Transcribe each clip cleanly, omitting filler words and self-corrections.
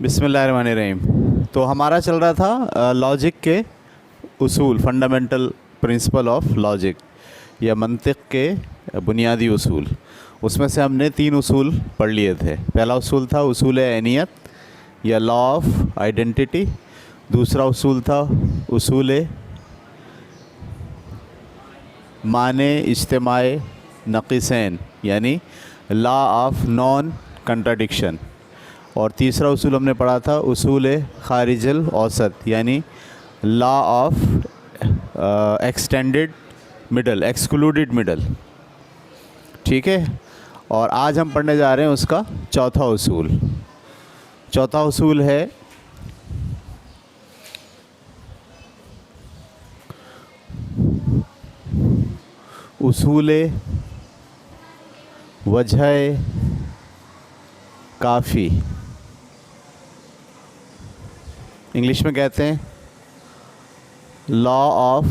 बिस्मिल्लाहिर्रहमानिर्रहीम। तो हमारा चल रहा था लॉजिक के उसूल, फंडामेंटल प्रिंसिपल ऑफ लॉजिक या मंतिक के बुनियादी उसूल। उसमें से हमने 3 उसूल पढ़ लिए थे। पहला उसूल था उसूल ऐनियत या लॉ ऑफ आइडेंटिटी। दूसरा उसूल था उसूल माने इज्तिमाई नक़ीसैन यानी लॉ ऑफ नॉन कंट्राडिक्शन। और तीसरा उसूल हमने पढ़ा था उसूल खारिजल औसत यानी law of extended middle, excluded middle. ठीक है। और आज हम पढ़ने जा रहे हैं उसका चौथा उसूल। चौथा उसूल है उसूल वजह काफ़ी। इंग्लिश में कहते हैं लॉ ऑफ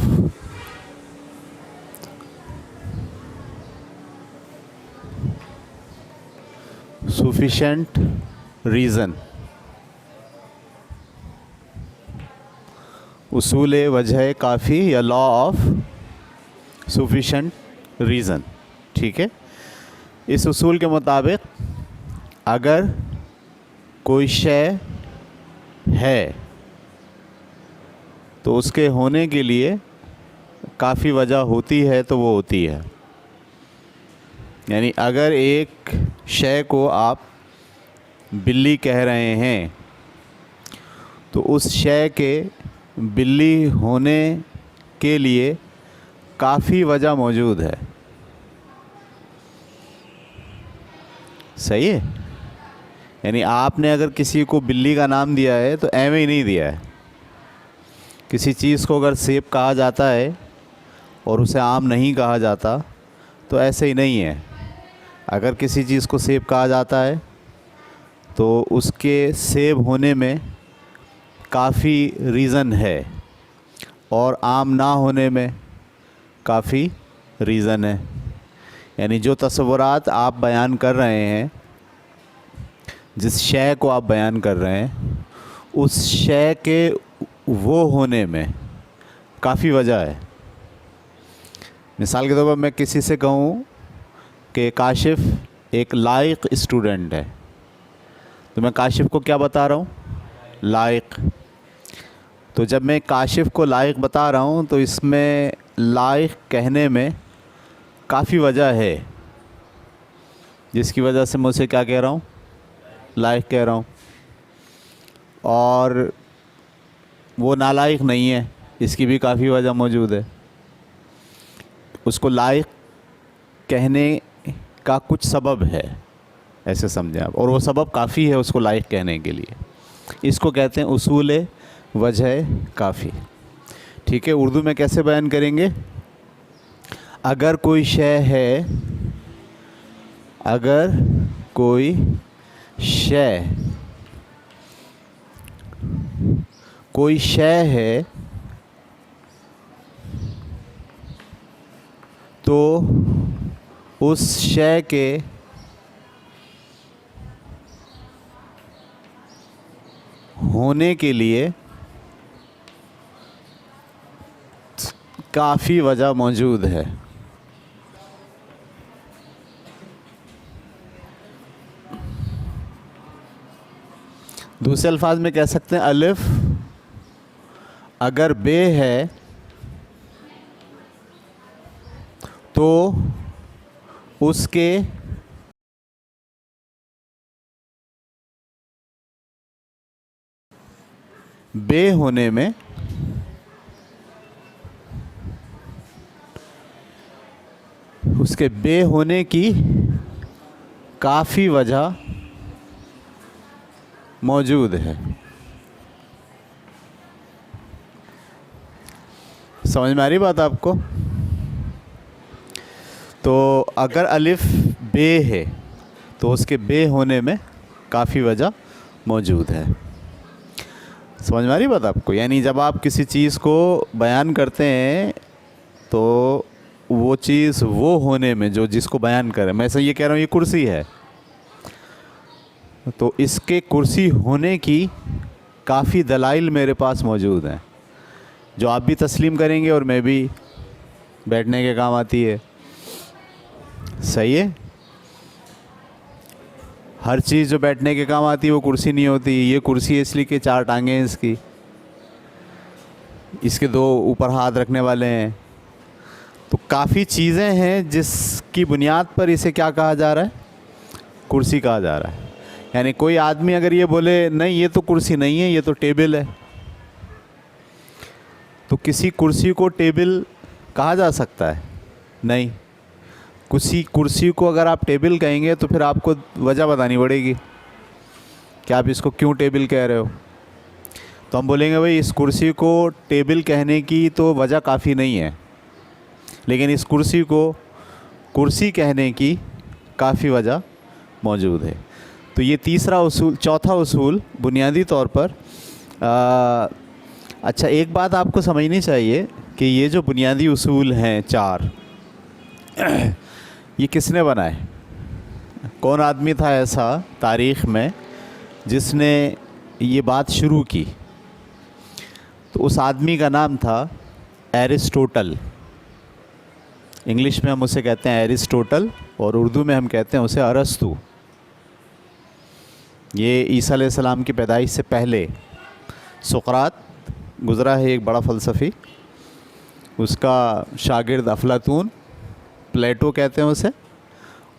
सफिशिएंट रीज़न। उसूल वजह काफ़ी या लॉ ऑफ सफिशिएंट रीज़न। ठीक है। इस उसूल के मुताबिक अगर कोई शय है तो उसके होने के लिए काफ़ी वजह होती है तो वो होती है। यानी अगर एक शय को आप बिल्ली कह रहे हैं तो उस शय के बिल्ली होने के लिए काफ़ी वजह मौजूद है। सही है। यानी आपने अगर किसी को बिल्ली का नाम दिया है तो ऐਵੇਂ ही नहीं दिया है। किसी चीज़ को अगर सेब कहा जाता है और उसे आम नहीं कहा जाता तो ऐसे ही नहीं है। अगर किसी चीज़ को सेब कहा जाता है तो उसके सेब होने में काफ़ी रीज़न है और आम ना होने में काफ़ी रीज़न है। यानी जो तस्वुरात आप बयान कर रहे हैं, जिस शय को आप बयान कर रहे हैं, उस शय के वो होने में काफ़ी वजह है। मिसाल के तौर पर मैं किसी से कहूँ कि काशिफ़ एक लायक स्टूडेंट है तो मैं काशिफ़ को क्या बता रहा हूँ? लायक। तो जब मैं काशिफ़ को लायक बता रहा हूँ तो इसमें लायक कहने में काफ़ी वजह है, जिसकी वजह से मैं उसे क्या कह रहा हूँ? लायक कह रहा हूँ। और वो नालायक नहीं है, इसकी भी काफ़ी वजह मौजूद है। उसको लायक कहने का कुछ सबब है, ऐसे समझें आप, और वो सबब काफ़ी है उसको लायक कहने के लिए। इसको कहते हैं उसूल वजह काफ़ी। ठीक है। उर्दू में कैसे बयान करेंगे? अगर कोई शय है, अगर कोई शय, कोई शय है तो उस शय के होने के लिए काफ़ी वजह मौजूद है। दूसरे अल्फाज में कह सकते हैं अलिफ अगर बे है तो उसके बे होने में उसके बे होने की काफ़ी वजह मौजूद है। समझ में आ रही बात आपको? तो अगर अलिफ बे है तो उसके बे होने में काफ़ी वजह मौजूद है। समझ में आ रही बात आपको? यानी जब आप किसी चीज़ को बयान करते हैं तो वो चीज़ वो होने में जो जिसको बयान करें, मैं ऐसा ये कह रहा हूँ ये कुर्सी है, तो इसके कुर्सी होने की काफ़ी दलाइल मेरे पास मौजूद हैं, जो आप भी तस्लीम करेंगे और मैं भी, बैठने के काम आती है। सही है। हर चीज़ जो बैठने के काम आती है वो कुर्सी नहीं होती। ये कुर्सी है इसलिए कि 4 टांगें हैं इसकी, इसके 2 ऊपर हाथ रखने वाले हैं। तो काफ़ी चीज़ें हैं जिसकी बुनियाद पर इसे क्या कहा जा रहा है, कुर्सी कहा जा रहा है। यानी कोई आदमी अगर ये बोले नहीं ये तो कुर्सी नहीं है, ये तो टेबल है, तो किसी कुर्सी को टेबल कहा जा सकता है? नहीं। कुर्सी को अगर आप टेबल कहेंगे तो फिर आपको वजह बतानी पड़ेगी कि आप इसको क्यों टेबल कह रहे हो। तो हम बोलेंगे भाई इस कुर्सी को टेबल कहने की तो वजह काफ़ी नहीं है, लेकिन इस कुर्सी को कुर्सी कहने की काफ़ी वजह मौजूद है। तो ये तीसरा उसूल। चौथा उसूल बुनियादी तौर पर अच्छा, एक बात आपको समझनी चाहिए कि ये जो बुनियादी उसूल हैं 4, ये किसने बनाए? कौन आदमी था ऐसा तारीख़ में जिसने ये बात शुरू की? तो उस आदमी का नाम था एरिस्टोटल। इंग्लिश में हम उसे कहते हैं एरिस्टोटल और उर्दू में हम कहते हैं उसे अरस्तु। ये ईसा अलैहिस्सलाम की पैदाइश से पहले सुकरात गुज़रा है, एक बड़ा फ़लसफ़ी। उसका शागिर्द अफलातून, प्लेटो कहते हैं उसे।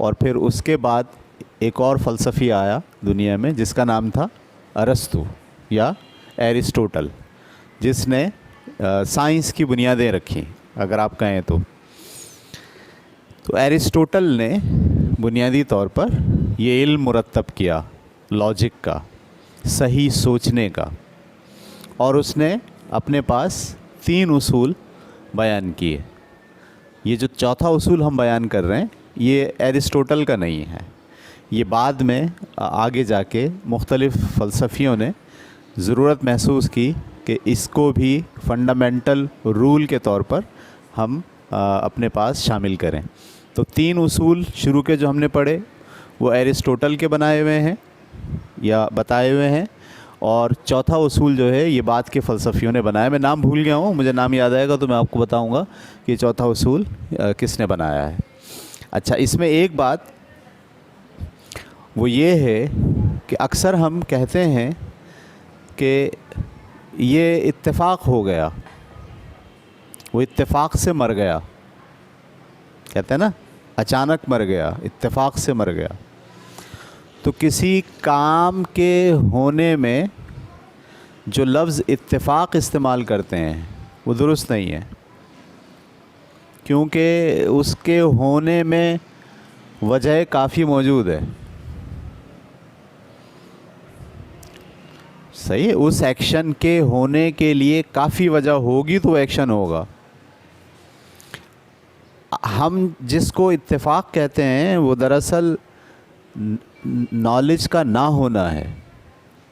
और फिर उसके बाद एक और फ़लसफ़ी आया दुनिया में जिसका नाम था अरस्तु या एरिस्टोटल, जिसने साइंस की बुनियादें रखी, अगर आप कहें तो। एरिस्टोटल ने बुनियादी तौर पर ये इल्म मुरत्तब किया लॉजिक का, सही सोचने का, और उसने अपने पास 3 उसूल बयान किए। ये जो चौथा उसूल हम बयान कर रहे हैं ये एरिस्टोटल का नहीं है, ये बाद में आगे जाके मुख्तलिफ़ फ़लसफ़ियों ने ज़रूरत महसूस की कि इसको भी फंडामेंटल रूल के तौर पर हम अपने पास शामिल करें। तो 3 उसूल शुरू के जो हमने पढ़े वो एरिस्टोटल के बनाए हुए हैं या बताए हुए हैं, और चौथा उसूल जो है ये बाद के फ़लसफ़ियों ने बनाया। मैं नाम भूल गया हूँ, मुझे नाम याद आएगा तो मैं आपको बताऊँगा कि चौथा उसूल किसने बनाया है। अच्छा, इसमें एक बात वो ये है कि अक्सर हम कहते हैं कि ये इत्तेफाक हो गया, वो इत्तेफाक से मर गया, कहते हैं ना, अचानक मर गया, इत्तेफाक से मर गया। तो किसी काम के होने में जो लफ्ज़ इत्तेफाक इस्तेमाल करते हैं वो दुरुस्त नहीं है, क्योंकि उसके होने में वजह काफ़ी मौजूद है। सही है, उस एक्शन के होने के लिए काफ़ी वजह होगी तो एक्शन होगा। हम जिसको इत्तेफाक कहते हैं वो दरअसल नॉलेज का ना होना है।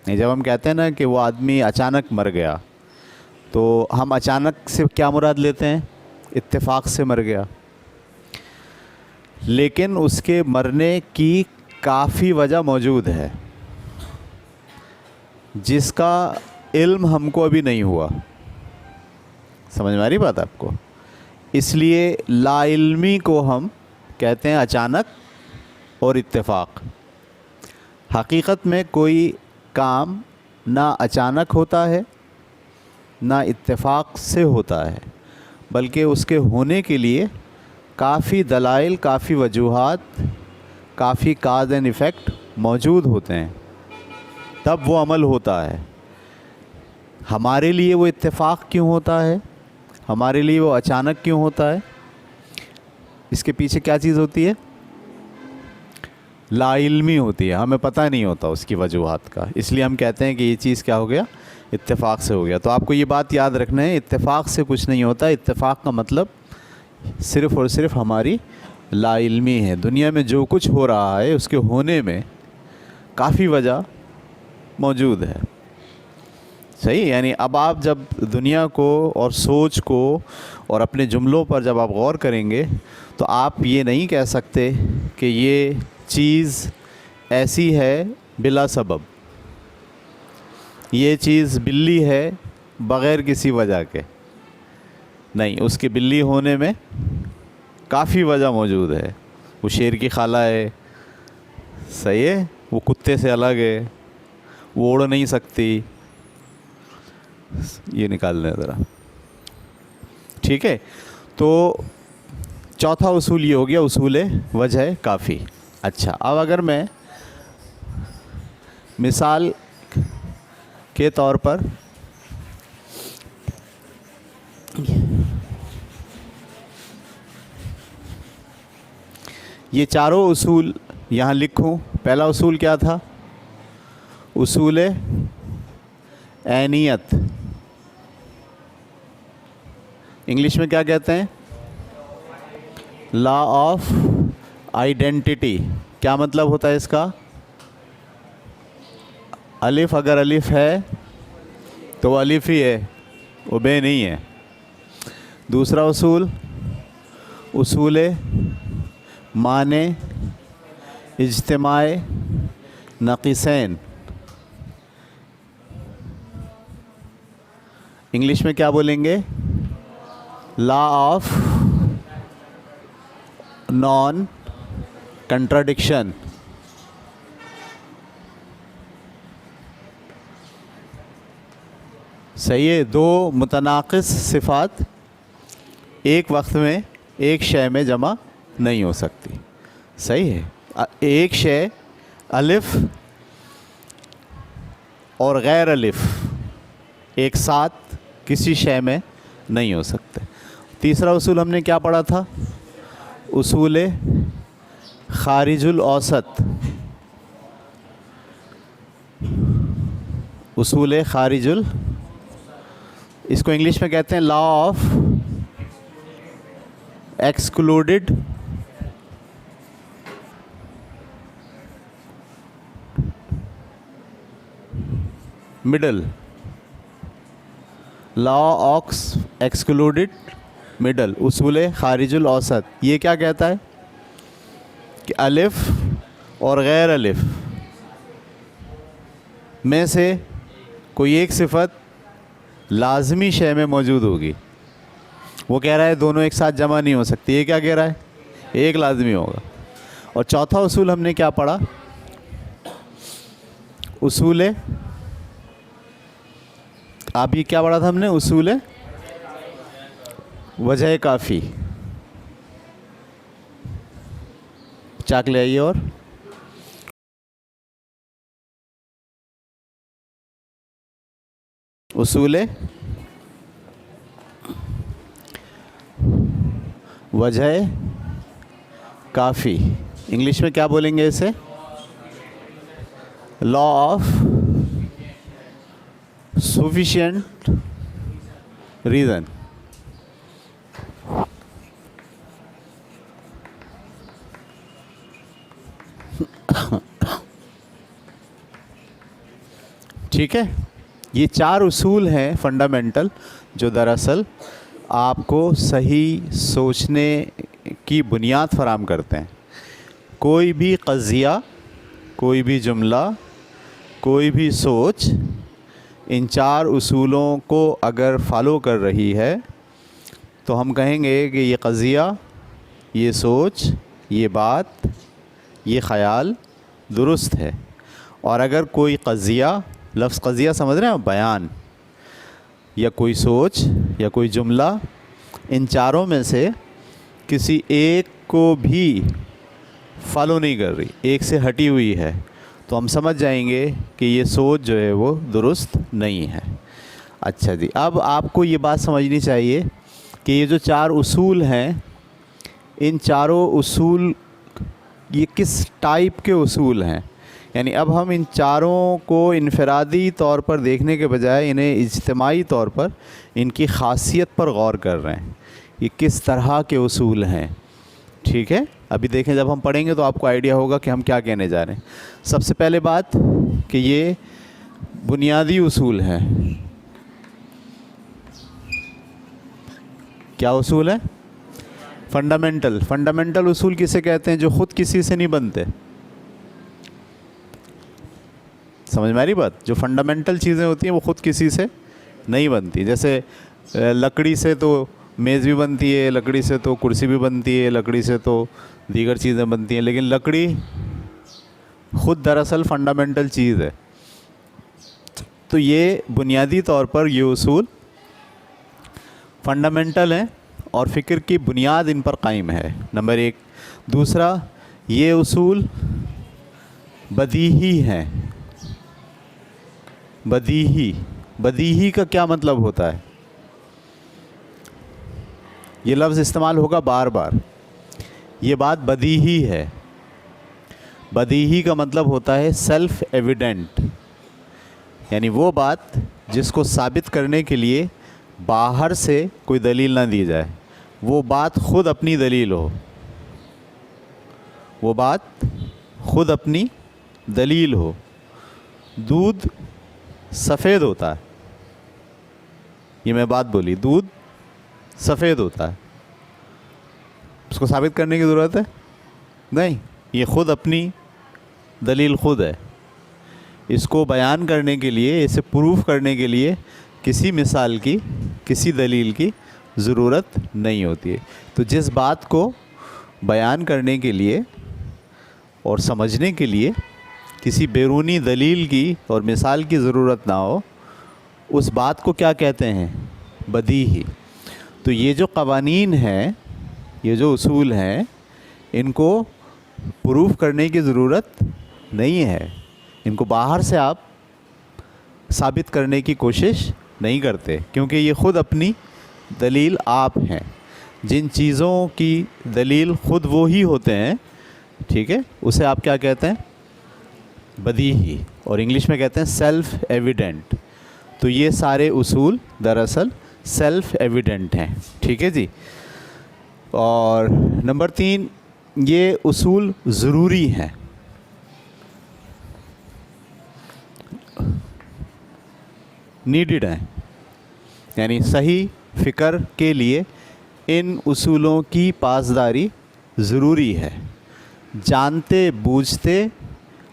जब हम कहते हैं ना कि वो आदमी अचानक मर गया, तो हम अचानक से क्या मुराद लेते हैं? इत्तेफाक से मर गया, लेकिन उसके मरने की काफ़ी वजह मौजूद है जिसका इल्म हमको अभी नहीं हुआ। समझ में आ रही बात आपको? इसलिए लाइल्मी को हम कहते हैं अचानक और इत्तेफाक। हकीकत में कोई काम ना अचानक होता है ना इत्तेफाक से होता है, बल्कि उसके होने के लिए काफ़ी दलाइल, काफ़ी वजूहात, काफ़ी काज एंड इफ़ेक्ट मौजूद होते हैं, तब वो अमल होता है। हमारे लिए वो इत्तेफाक क्यों होता है, हमारे लिए वो अचानक क्यों होता है, इसके पीछे क्या चीज़ होती है? लाइल्मी होती है, हमें पता नहीं होता उसकी वजूहात का, इसलिए हम कहते हैं कि ये चीज़ क्या हो गया, इत्तेफाक से हो गया। तो आपको ये बात याद रखना है, इत्तेफाक से कुछ नहीं होता। इत्तेफाक का मतलब सिर्फ़ और सिर्फ हमारी लाइल्मी है। दुनिया में जो कुछ हो रहा है उसके होने में काफ़ी वजह मौजूद है। सही, यानी अब आप जब दुनिया को और सोच को और अपने जुमलों पर जब आप गौर करेंगे तो आप ये नहीं कह सकते कि ये चीज़ ऐसी है बिला सबब। ये चीज़ बिल्ली है बग़ैर किसी वजह के नहीं, उसके बिल्ली होने में काफ़ी वजह मौजूद है। वो शेर की खाला है, सही है, वो कुत्ते से अलग है, वो उड़ नहीं सकती। ये निकाल लें ज़रा, ठीक है। तो चौथा उसूल ये हो गया, उसूल वजह काफ़ी। अच्छा, अब अगर मैं मिसाल के तौर पर ये चारों उसूल यहाँ लिखूं। पहला उसूल क्या था? उसूल ऐनियत, इंग्लिश में क्या कहते हैं? Law of identity. क्या मतलब होता है इसका? अलिफ अगर अलिफ है तो अलिफ ही है, वो बे नहीं है। दूसरा उसूल, उसूल माने इज्तिमाए नक़ीसैन, इंग्लिश में क्या बोलेंगे? Law of non contradiction. सही है, दो मुतनाक़िस सिफ़ात एक वक्त में एक शय में जमा नहीं हो सकती। सही है, एक शय अलिफ और गैर अलिफ एक साथ किसी शय में नहीं हो सकते। तीसरा उसूल हमने क्या पढ़ा था? उसूल खारिजुल औसत। उसूल खारिजुल, इसको इंग्लिश में कहते हैं law of excluded middle. Law of excluded middle, उसूल खारिजुल औसत। ये क्या कहता है कि अलिफ और गैर अलिफ में से कोई एक सिफत लाजमी शय में मौजूद होगी। वो कह रहा है दोनों एक साथ जमा नहीं हो सकती। ये क्या कह रहा है? एक लाजमी होगा। और चौथा उसूल हमने क्या पढ़ा? उसूल, आप ये क्या पढ़ा था हमने? उसूल वजह काफ़ी। चाक ले आइए। और उसूल वजह काफ़ी, इंग्लिश में क्या बोलेंगे इसे? Law of sufficient reason. ठीक है, ये चार उसूल हैं फंडामेंटल, जो दरअसल आपको सही सोचने की बुनियाद फराहम करते हैं। कोई भी क़ज़िया, कोई भी जुमला, कोई भी सोच इन चार उसूलों को अगर फॉलो कर रही है तो हम कहेंगे कि ये क़ज़िया, ये सोच, ये बात, ये ख़याल दुरुस्त है। और अगर कोई क़ज़िया, लफ्ज़ क़ज़िया समझ रहे हैं, बयान या कोई सोच या कोई जुमला, इन चारों में से किसी एक को भी फॉलो नहीं कर रही, एक से हटी हुई है, तो हम समझ जाएंगे कि ये सोच जो है वो दुरुस्त नहीं है। अच्छा जी, अब आपको ये बात समझनी चाहिए कि ये जो चार उसूल हैं, इन चारों उसूल ये किस टाइप के उसूल हैं। यानी अब हम इन चारों को इनफरादी तौर पर देखने के बजाय इन्हें इज्तिमाई तौर पर इनकी ख़ासियत पर गौर कर रहे हैं, ये किस तरह के उसूल हैं। ठीक है, अभी देखें, जब हम पढ़ेंगे तो आपको आइडिया होगा कि हम क्या कहने जा रहे हैं। सबसे पहले बात कि ये बुनियादी उसूल हैं। क्या उसूल है? फंडामेंटल। फंडामेंटल उसूल किसे कहते हैं? जो ख़ुद किसी से नहीं बनते। समझ में आ रही बात? जो फंडामेंटल चीज़ें होती हैं वो ख़ुद किसी से नहीं बनती। जैसे लकड़ी से तो मेज़ भी बनती है, लकड़ी से तो कुर्सी भी बनती है, लकड़ी से तो दीगर चीज़ें बनती हैं, लेकिन लकड़ी ख़ुद दरअसल फंडामेंटल चीज़ है। तो ये बुनियादी तौर पर ये उसूल फंडामेंटल हैं और फ़िक्र की बुनियाद इन पर कायम है, नंबर एक। दूसरा, ये उसूल बदीही हैं। बदीही का क्या मतलब होता है? ये लफ्ज़ इस्तेमाल होगा बार बार। ये बात बदीही है। बदीही का मतलब होता है सेल्फ एविडेंट, यानी वो बात जिसको साबित करने के लिए बाहर से कोई दलील ना दी जाए, वो बात ख़ुद अपनी दलील हो। वो बात ख़ुद अपनी दलील हो। दूध सफ़ेद होता है, ये मैं बात बोली, दूध सफ़ेद होता है, उसको साबित करने की ज़रूरत है नहीं, ये ख़ुद अपनी दलील ख़ुद है। इसको बयान करने के लिए, इसे प्रूफ करने के लिए किसी मिसाल की, किसी दलील की ज़रूरत नहीं होती है। तो जिस बात को बयान करने के लिए और समझने के लिए किसी बैरूनी दलील की और मिसाल की ज़रूरत ना हो, उस बात को क्या कहते हैं? बदीही। तो ये जो क़वानीन हैं, ये जो उसूल हैं, इनको प्रूफ करने की ज़रूरत नहीं है। इनको बाहर से आप साबित करने की कोशिश नहीं करते, क्योंकि ये ख़ुद अपनी दलील आप हैं। जिन चीज़ों की दलील ख़ुद वो ही होते हैं, ठीक है, उसे आप क्या कहते हैं? बदीही, और इंग्लिश में कहते हैं सेल्फ एविडेंट। तो ये सारे उसूल दरअसल सेल्फ एविडेंट हैं, ठीक है जी। और नंबर 3, ये उसूल ज़रूरी हैं। नीडेड हैं, यानी सही फ़िक्र के लिए इन उसूलों की पासदारी ज़रूरी है। जानते बूझते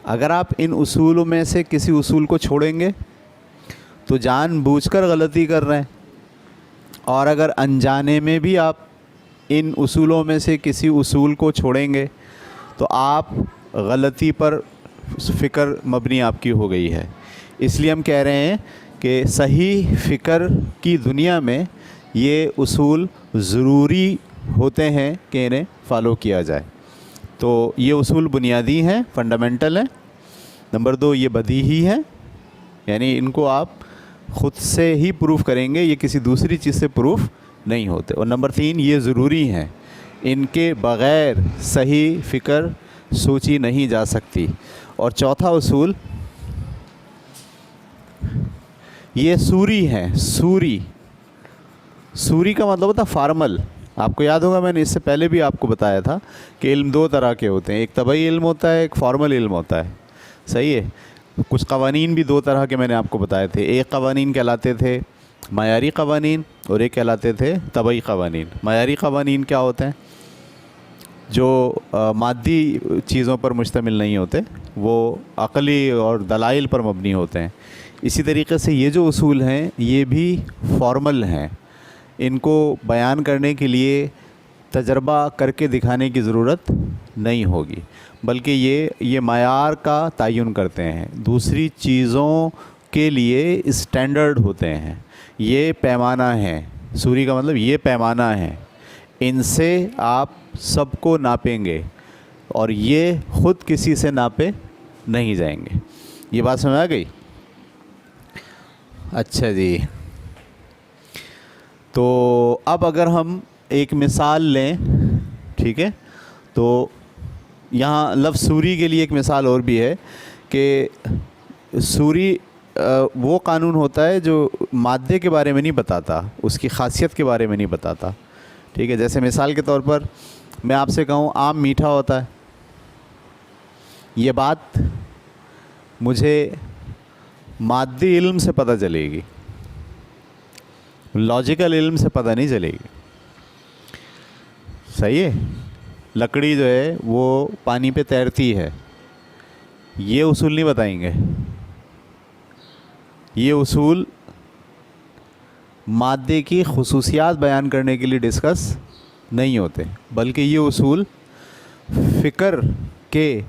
अगर आप इन उसूलों में से किसी उसूल को छोड़ेंगे तो जानबूझकर गलती कर रहे हैं, और अगर अनजाने में भी आप इन उसूलों में से किसी उसूल को छोड़ेंगे तो आप गलती पर फ़िक्र मबनी आपकी हो गई है। इसलिए हम कह रहे हैं कि सही फ़िक्र की दुनिया में ये उसूल ज़रूरी होते हैं कि इन्हें फ़ॉलो किया जाए। तो ये उसूल बुनियादी हैं, फंडामेंटल हैं। नंबर 2, ये बदीही हैं, यानी इनको आप ख़ुद से ही प्रूफ करेंगे, ये किसी दूसरी चीज़ से प्रूफ नहीं होते। और नंबर 3, ये ज़रूरी हैं, इनके बग़ैर सही फ़िक्र सोची नहीं जा सकती। और चौथा उसूल, ये सूरी हैं। सूरी का मतलब होता है फार्मल। आपको याद होगा, मैंने इससे पहले भी आपको बताया था कि इल्म 2 तरह के होते हैं, एक तबई इल्म होता है, एक फॉर्मल इल्म होता है, सही है। कुछ क़वानीन भी 2 तरह के मैंने आपको बताए थे। एक क़वानीन कहलाते थे मायारी क़वानीन और एक कहलाते थे तबई क़वानीन। मायारी क़वानीन क्या होते हैं? जो मादी चीज़ों पर मुश्तमिल नहीं होते, वो अक़ली और दलाइल पर मबनी होते हैं। इसी तरीक़े से ये जो उसूल हैं ये भी फॉर्मल हैं। इनको बयान करने के लिए तजर्बा करके दिखाने की ज़रूरत नहीं होगी, बल्कि ये मायार का तयन करते हैं, दूसरी चीज़ों के लिए स्टैंडर्ड होते हैं। ये पैमाना है, सूरी का मतलब ये पैमाना है, इनसे आप सबको नापेंगे और ये ख़ुद किसी से नापे नहीं जाएंगे। ये बात समझ आ गई? अच्छा जी, तो अब अगर हम एक मिसाल लें, ठीक है, तो यहाँ लफ्ज़ सूरी के लिए एक मिसाल और भी है कि सूरी वो कानून होता है जो मादे के बारे में नहीं बताता, उसकी ख़ासियत के बारे में नहीं बताता, ठीक है। जैसे मिसाल के तौर पर मैं आपसे कहूँ आम मीठा होता है, ये बात मुझे मादी इल्म से पता चलेगी, लॉजिकल इल्म से पता नहीं चलेगी, सही है। लकड़ी जो है वो पानी पे तैरती है, ये उसूल नहीं बताएंगे, ये उसूल मादे की खुसूसियात बयान करने के लिए डिस्कस नहीं होते, बल्कि ये उसूल फ़िक्र के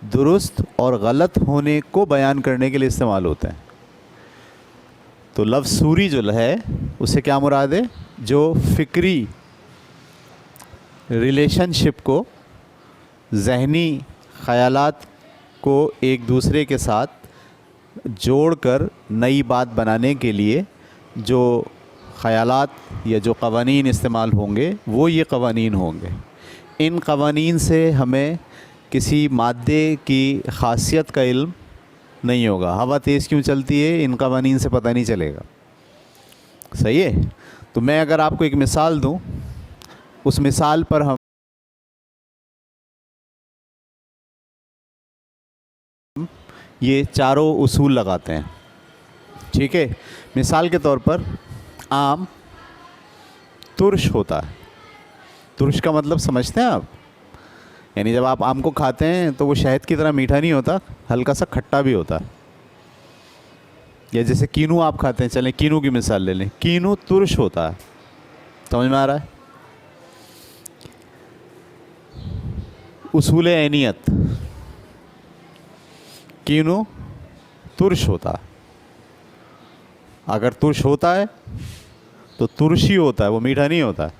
दुरुस्त और गलत होने को बयान करने के लिए इस्तेमाल होते हैं। तो लफ्ज़ सूरी जो है उससे क्या मुराद है? जो फ़िक्री रिलेशनशिप को, ज़हनी ख़यालात को एक दूसरे के साथ जोड़कर नई बात बनाने के लिए जो ख़यालात या जो क़वानीन इस्तेमाल होंगे वो ये क़वानीन होंगे। इन क़वानीन से हमें किसी मादे की ख़ासियत का इल्म नहीं होगा। हवा तेज़ क्यों चलती है, इन क़वानीन से पता नहीं चलेगा। सही है? तो मैं अगर आपको एक मिसाल दूं, उस मिसाल पर हम ये चारों उसूल लगाते हैं। ठीक है? मिसाल के तौर पर आम तुर्श होता है। तुर्श का मतलब समझते हैं आप? यानी जब आप आम को खाते हैं तो वो शहद की तरह मीठा नहीं होता, हल्का सा खट्टा भी होता है। या जैसे कीनू आप खाते हैं, चलें कीनू की मिसाल ले लें। कीनू तुर्श होता है। समझ में आ रहा है? उसूल ऐनियत, कीनू तुर्श होता है। अगर तुर्श होता है तो तुर्शी होता है, वो मीठा नहीं होता है।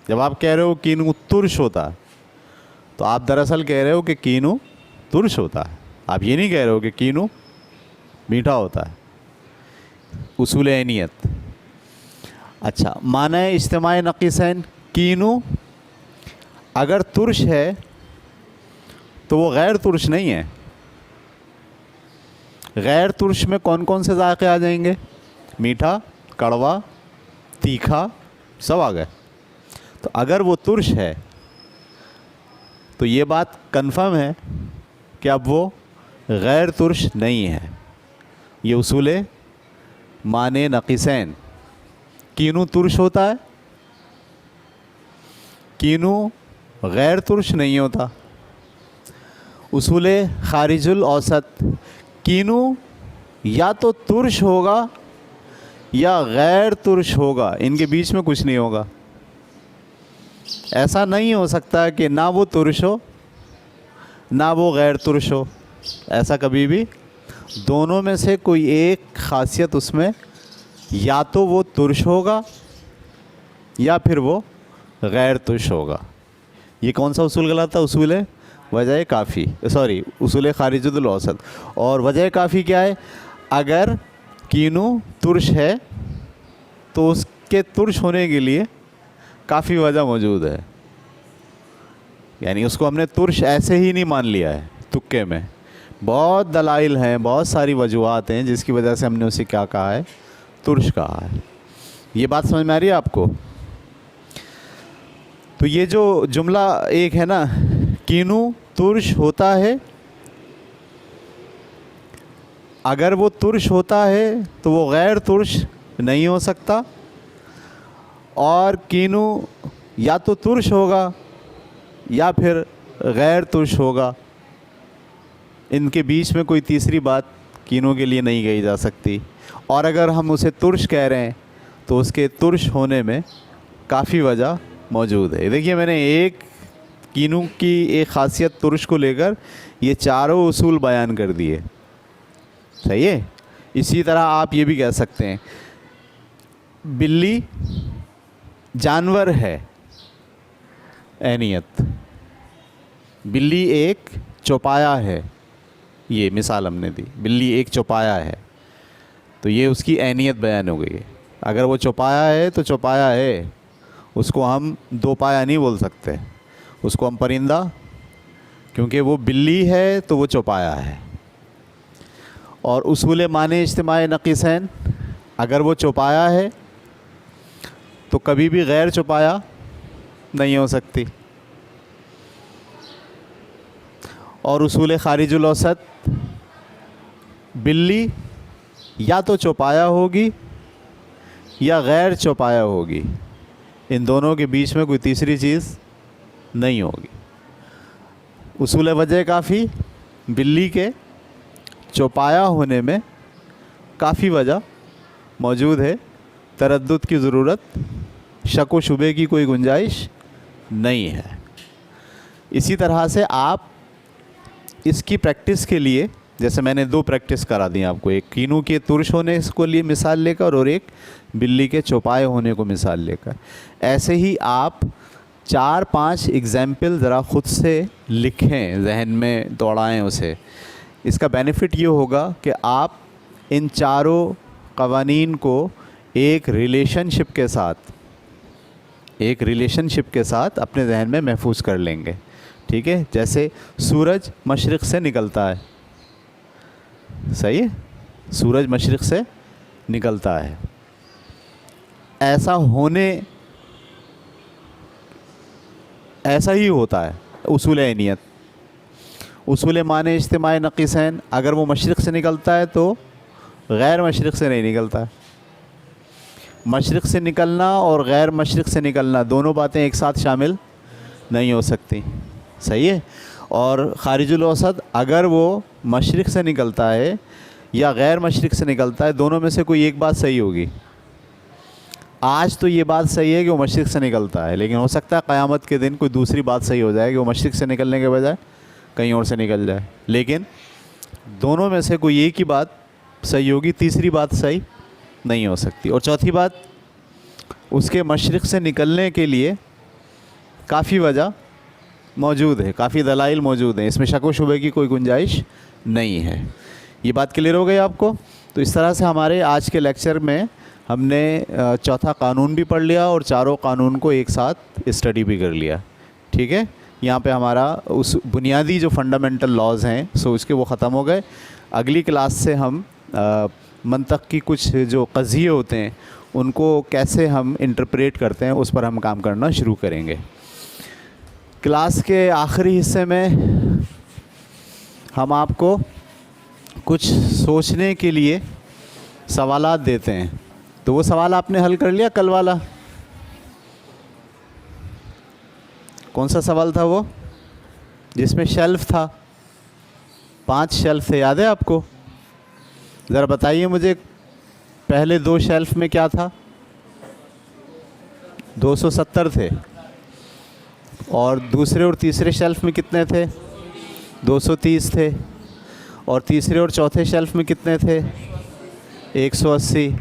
जब आप कह रहे हो कीनू तुर्श होता है तो आप दरअसल कह रहे हो कि कीनू तुर्श होता है। आप ये नहीं कह रहे हो कि कीनू मीठा होता है। उसूल ऐनियत। अच्छा, माना इज्तिमाई नक़ीसैन, कीनू अगर तुर्श है तो वो गैर तुर्श नहीं है। गैर तुर्श में कौन कौन से ज़ायक़े आ जाएंगे? मीठा, कड़वा, तीखा, सब आ गए। तो अगर वो तुर्श है तो ये बात कन्फर्म है कि अब वो गैर तुर्श नहीं है। ये उसूल माने नक़ीसैन। कीनू तुर्श होता है, कीनू गैर तुर्श नहीं होता। उसूल खारिजुल औसत, कीनू या तो तुर्श होगा या गैर तुर्श होगा, इनके बीच में कुछ नहीं होगा। ऐसा नहीं हो सकता कि ना वो तुर्श हो ना वो गैर तुर्श हो। ऐसा कभी भी, दोनों में से कोई एक ख़ासियत उसमें या तो वो तुर्श होगा या फिर वो गैर तुर्श होगा। ये कौन सा उसूल गलत था? उसूल है वजह काफ़ी, सॉरी उसूल खारिजुल औसत। और वजह काफ़ी क्या है? अगर कीनू तुर्श है तो उसके तुर्श होने के लिए काफ़ी वजह मौजूद है। यानी उसको हमने तुर्श ऐसे ही नहीं मान लिया है तुक्के में। बहुत दलाइल हैं, बहुत सारी वजूहात हैं जिसकी वजह से हमने उसे क्या कहा है? तुर्श कहा है। ये बात समझ में आ रही है आपको? तो ये जो जुमला एक है ना, कीनू तुर्श होता है, अगर वो तुर्श होता है तो वो गैर तुर्श नहीं हो सकता। और कीनू या तो तुर्श होगा या फिर गैर तुर्श होगा। इनके बीच में कोई तीसरी बात कीनू के लिए नहीं कही जा सकती। और अगर हम उसे तुर्श कह रहे हैं तो उसके तुर्श होने में काफ़ी वजह मौजूद है। देखिए, मैंने एक कीनू की एक ख़ासियत तुर्श को लेकर ये चारों उसूल बयान कर दिए। सही है? इसी तरह आप ये भी कह सकते हैं बिल्ली जानवर है। ऐनियत, बिल्ली एक चौपाया है। ये मिसाल हमने दी, बिल्ली एक चौपाया है, तो ये उसकी ऐनियत बयान हो गई है। अगर वो चौपाया है तो चौपाया है, उसको हम दो पाया नहीं बोल सकते, उसको हम परिंदा, क्योंकि वो बिल्ली है तो वो चौपाया है। और उसूल माने इज्तिमाई नक़ीसैन, अगर वो चौपाया है तो कभी भी गैर चौपाया नहीं हो सकती। और उसूल खारिजुल औसत, बिल्ली या तो चौपाया होगी या गैर चौपाया होगी, इन दोनों के बीच में कोई तीसरी चीज़ नहीं होगी। उसूल वजह काफ़ी, बिल्ली के चौपाया होने में काफ़ी वजह मौजूद है, तरद्दुद की ज़रूरत, शक व शुबे की कोई गुंजाइश नहीं है। इसी तरह से आप इसकी प्रैक्टिस के लिए, जैसे मैंने 2 प्रैक्टिस करा दी आपको, एक कीनू के तुर्श होने को लिए मिसाल लेकर और एक बिल्ली के चौपाए होने को मिसाल लेकर, ऐसे ही आप 4-5 एग्ज़ाम्पल ज़रा ख़ुद से लिखें, जहन में दौड़ाएं उसे। इसका बेनिफिट ये होगा कि आप इन चारों क़वानीन को एक रिलेशनशिप के साथ अपने जहन में महफूज कर लेंगे। ठीक है, जैसे सूरज मशरिक़ से निकलता है, सही है, सूरज मशरिक़ से निकलता है, ऐसा ही होता है। उसूल ऐनियत, उसूल माने इज्तिमाई नक़ीसैन, अगर वो मशरिक़ से निकलता है तो गैर मशरिक़ से नहीं निकलता है। मशरिक़ से निकलना और गैर मशरिक़ से निकलना दोनों बातें एक साथ शामिल नहीं हो सकती, सही है। और ख़ारिजुल औसत अगर वो मशरिक़ से निकलता है या गैर मशरिक़ से निकलता है, दोनों में से कोई एक बात सही होगी। आज तो ये बात सही है कि वो मशरिक़ से निकलता है, लेकिन हो सकता है क़यामत के दिन कोई दूसरी बात सही हो जाए कि वो मशरिक़ से निकलने के बजाय कहीं और से निकल जाए। लेकिन दोनों में से कोई एक ही बात सही होगी, तीसरी बात सही नहीं हो सकती। और चौथी बात, उसके मशरिक़ से निकलने के लिए काफ़ी वजह मौजूद है, काफ़ी दलाइल मौजूद हैं, इसमें शक व शुबे की कोई गुंजाइश नहीं है। ये बात क्लियर हो गई आपको? तो इस तरह से हमारे आज के लेक्चर में हमने चौथा कानून भी पढ़ लिया और चारों कानून को एक साथ स्टडी भी कर लिया। ठीक है, यहाँ पे हमारा उस बुनियादी जो फंडामेंटल लॉज हैं सो उसके वो ख़त्म हो गए। अगली क्लास से हम मंतक़ की कुछ जो क़ज़िये होते हैं उनको कैसे हम इंटरप्रेट करते हैं उस पर हम काम करना शुरू करेंगे। क्लास के आखिरी हिस्से में हम आपको कुछ सोचने के लिए सवालात देते हैं। तो वो सवाल आपने हल कर लिया कल वाला? कौन सा सवाल था वो जिसमें शेल्फ था? 5 शेल्फ थे, याद है आपको? ज़रा बताइए मुझे, पहले 2 शेल्फ में क्या था? 270 थे। और दूसरे और तीसरे शेल्फ में कितने थे? 230 थे। और तीसरे और चौथे शेल्फ में कितने थे? 180।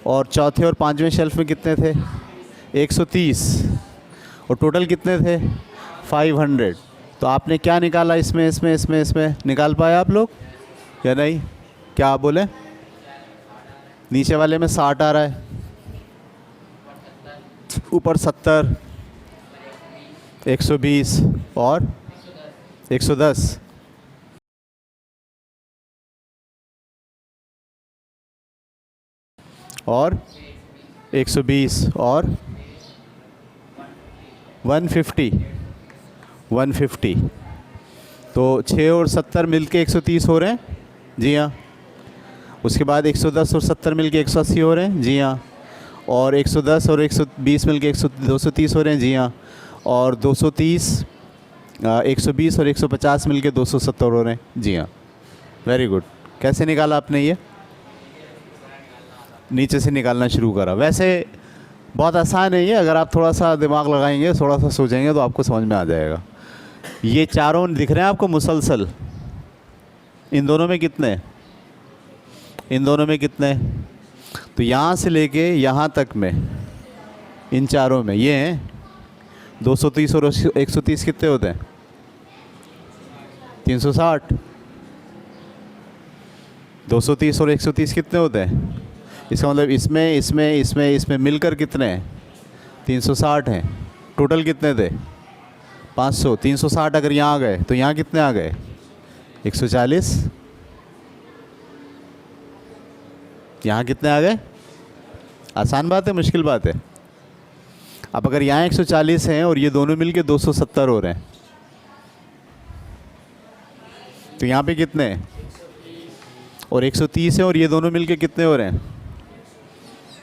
और चौथे और पांचवें शेल्फ में कितने थे? 130। और टोटल कितने थे? 500। तो आपने क्या निकाला इसमें निकाल पाया आप लोग या नहीं? क्या आप बोले? नीचे वाले में 60 आ रहा है, ऊपर 70, 120 और 110। और 120 और 150। तो 6 और 70 मिलके 130 हो रहे हैं, जी हाँ। उसके बाद 110 और 70 मिलके 180 हो रहे हैं, जी हाँ। और 110 और 120 मिलके 230 हो रहे हैं, जी हाँ। और 230 120 और 150 मिलके 270 हो रहे हैं, जी हाँ। Very good. कैसे निकाला आपने ये? नीचे से निकालना शुरू करा। वैसे बहुत आसान है ये, अगर आप थोड़ा सा दिमाग लगाएंगे, थोड़ा सा सोचेंगे तो आपको समझ में आ जाएगा। ये चारों दिख रहे हैं आपको मुसलसल, इन दोनों में कितने? इन दोनों में कितने? तो यहाँ से लेके यहाँ तक में इन चारों में ये हैं 230 और 130 कितने होते हैं? 360। 230 और 130 कितने होते हैं? इसका मतलब इसमें मिलकर कितने हैं? 360 हैं। टोटल कितने थे? 500। 360 अगर यहाँ आ गए तो यहाँ कितने आ गए? 140। यहाँ कितने आ गए? आसान बात है, मुश्किल बात है? अब अगर यहाँ 140 हैं और ये दोनों मिलके 270 हो रहे हैं, तो यहाँ पे कितने हैं? और 130 है और ये दोनों मिलके कितने हो रहे हैं?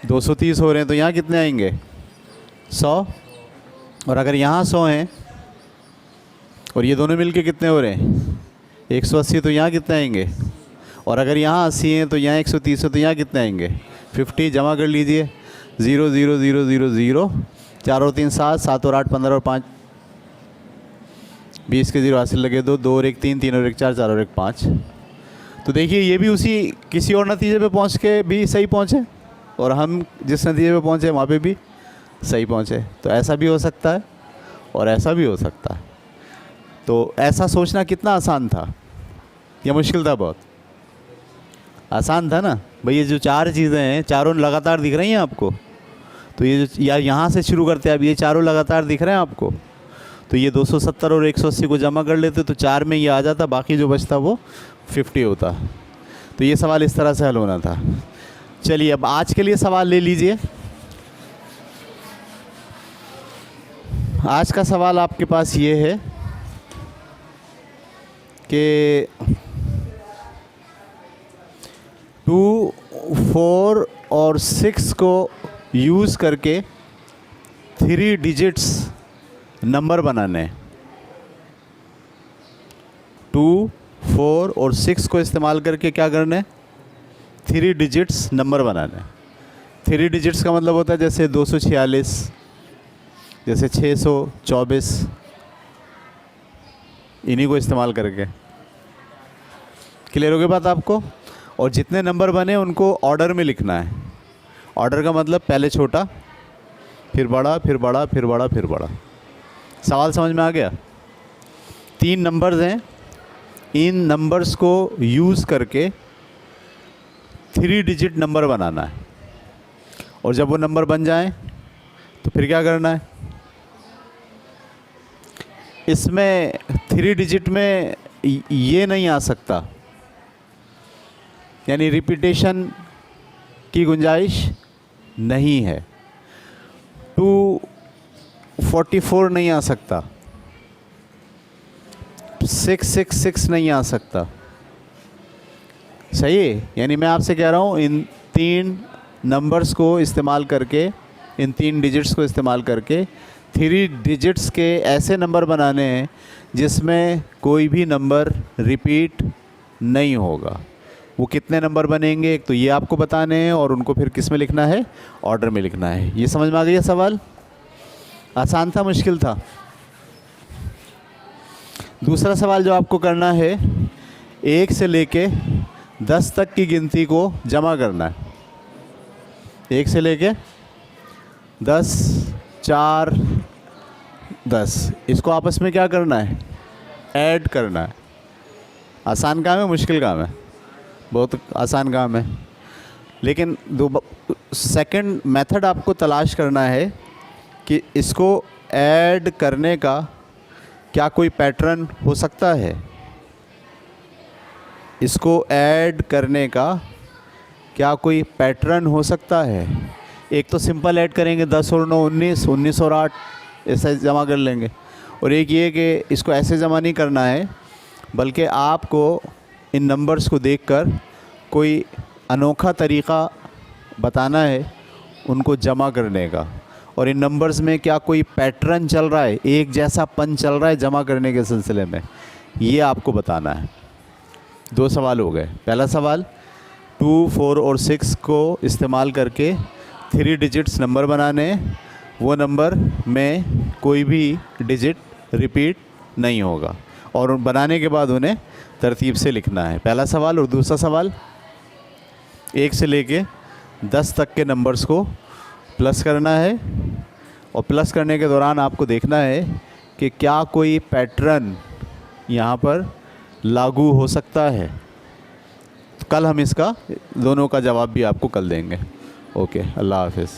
230 हो रहे हैं। तो यहाँ कितने आएंगे? 100। और अगर यहाँ 100 हैं और ये दोनों मिलके कितने हो रहे हैं? 180। तो यहाँ कितने आएंगे? और अगर यहाँ 80 है तो यहाँ 130 है, तो यहाँ कितने आएंगे 50। जमा कर लीजिए 0 0 0 0 0, 4 और 3 7, 7 और 8 15 और 5 20 के 0 हासिल लगे 2, 2 और 1 3, 3 और 1 4, 4 और 1 5। तो देखिए ये भी उसी किसी और नतीजे पे पहुंच के भी सही पहुंचे, और हम जिस नतीजे पे पहुंचे वहाँ पे भी सही पहुंचे। तो ऐसा भी हो सकता है और ऐसा भी हो सकता है। तो ऐसा सोचना कितना आसान था या मुश्किल था? बहुत आसान था ना भाई। ये जो चार चीज़ें हैं चारों लगातार दिख रही हैं आपको, तो ये जो या यहाँ से शुरू करते हैं, अब ये चारों लगातार दिख रहे हैं आपको, तो ये 270 और 180 को जमा कर लेते तो 4 में ये आ जाता, बाकी जो बचता वो 50 होता। तो ये सवाल इस तरह से हल होना था। चलिए अब आज के लिए सवाल ले लीजिए। आज का सवाल आपके पास ये है कि 2, 4 और 6 को यूज़ करके 3 डिजिट्स नंबर बनाने। 2, 4 और 6 को इस्तेमाल करके क्या करने? 3 डिजिट्स नंबर बनाने। 3 डिजिट्स का मतलब होता है जैसे 246, जैसे 624, इन्हीं को इस्तेमाल करके। क्लियर हो गई बात आपको? और जितने नंबर बने उनको ऑर्डर में लिखना है। ऑर्डर का मतलब पहले छोटा, फिर बड़ा, फिर बड़ा, फिर बड़ा, फिर बड़ा। सवाल समझ में आ गया? 3 नंबर्स हैं, इन नंबर्स को यूज़ करके 3 डिजिट नंबर बनाना है। और जब वो नंबर बन जाएं तो फिर क्या करना है? इसमें 3 डिजिट में ये नहीं आ सकता, यानी रिपीटेशन की गुंजाइश नहीं है। 244 नहीं आ सकता, 666 नहीं आ सकता। सही है? यानी मैं आपसे कह रहा हूँ इन 3 नंबर्स को इस्तेमाल करके, इन 3 डिजिट्स को इस्तेमाल करके 3 डिजिट्स के ऐसे नंबर बनाने हैं जिसमें कोई भी नंबर रिपीट नहीं होगा। वो कितने नंबर बनेंगे एक तो ये आपको बताने हैं, और उनको फिर किस में लिखना है? ऑर्डर में लिखना है। ये समझ में आ गया सवाल? आसान था, मुश्किल था? दूसरा सवाल जो आपको करना है, 1 से लेके 10 तक की गिनती को जमा करना है। 1 से लेके 10, 4, 10, इसको आपस में क्या करना है? ऐड करना है। आसान काम है, मुश्किल काम है? बहुत आसान काम है। लेकिन सेकंड मेथड आपको तलाश करना है कि इसको ऐड करने का क्या कोई पैटर्न हो सकता है। इसको ऐड करने का क्या कोई पैटर्न हो सकता है? एक तो सिंपल ऐड करेंगे, 10 और 9 19, 19 और 8 ऐसे जमा कर लेंगे। और एक ये कि इसको ऐसे जमा नहीं करना है, बल्कि आपको इन नंबर्स को देखकर कोई अनोखा तरीक़ा बताना है उनको जमा करने का। और इन नंबर्स में क्या कोई पैटर्न चल रहा है, एक जैसा पन चल रहा है जमा करने के सिलसिले में, ये आपको बताना है। 2 सवाल हो गए। पहला सवाल 2, 4 और 6 को इस्तेमाल करके 3 डिजिट्स नंबर बनाने, वो नंबर में कोई भी डिजिट रिपीट नहीं होगा, और बनाने के बाद उन्हें तरतीब से लिखना है। पहला सवाल। और दूसरा सवाल 1 से लेके 10 तक के नंबर्स को प्लस करना है, और प्लस करने के दौरान आपको देखना है कि क्या कोई पैटर्न यहाँ पर लागू हो सकता है। कल हम इसका दोनों का जवाब भी आपको कल देंगे। ओके, अल्लाह हाफ़िज़।